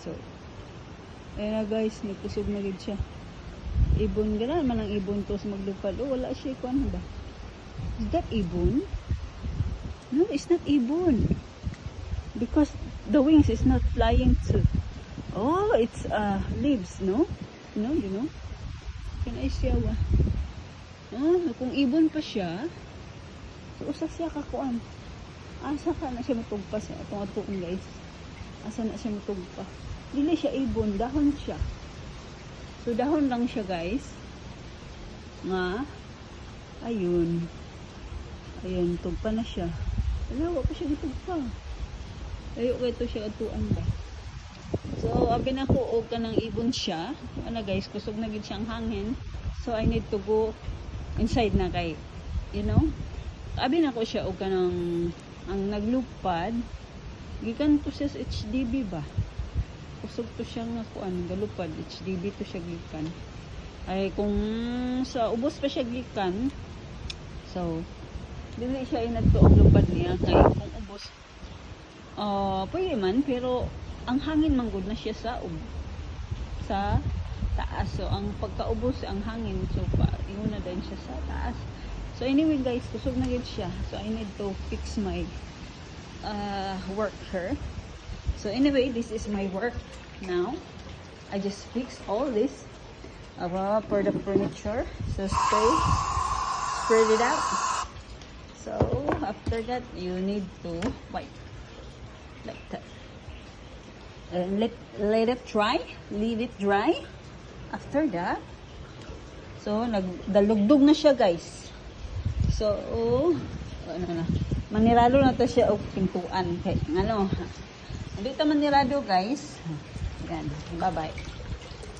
So, ayun na guys, nagkusog na gid siya. Ibon gana man ang ibon to sa maglupad. Oh, wala siya kuan ba? Is that ibon? No, it's not ibon. Because the wings is not flying too. Oh, it's leaves, no? No, you know? Can I see what? Kung ibon pa siya, so usa siya kakuan. Asa ka na siya matugpa sa atong atuon guys. Asa na siya matugpa. Dili siya ibon, dahon siya. So dahon lang siya guys. Nga ayun. Ayun, tugpa na siya. Wala pa siya gitugpa. Ayo kay to siya atuan ba. So abi na ko og kanang ibon siya. Ano guys, kusog na gid siyang hangin. So I need to go inside na kay, you know. Abi na ko siya og kanang ang naglupad. Gikan to siya sa HDB ba. Kusog to siya nga kuan galupad HDB to siya gikan. Ay kung sa ubos pa siya gikan. So dili siya inadto og lupad niya kay kung ubos pwede man, pero ang hangin manggod na siya sa taas. So ang pagkaubos ang hangin, so ingon na din siya sa taas. So anyway guys, kusog na gid siya. So I need to fix my work here. So anyway, this is my work now. I just fixed all this for the furniture. So spread it out. So after that, you need to wipe like that. And let it dry. Leave it dry. After that, so nagdalugdog na siya guys. So ano na, manirado na to siya og pintuan kay ano. Dito manirado guys. Yan. Bye bye.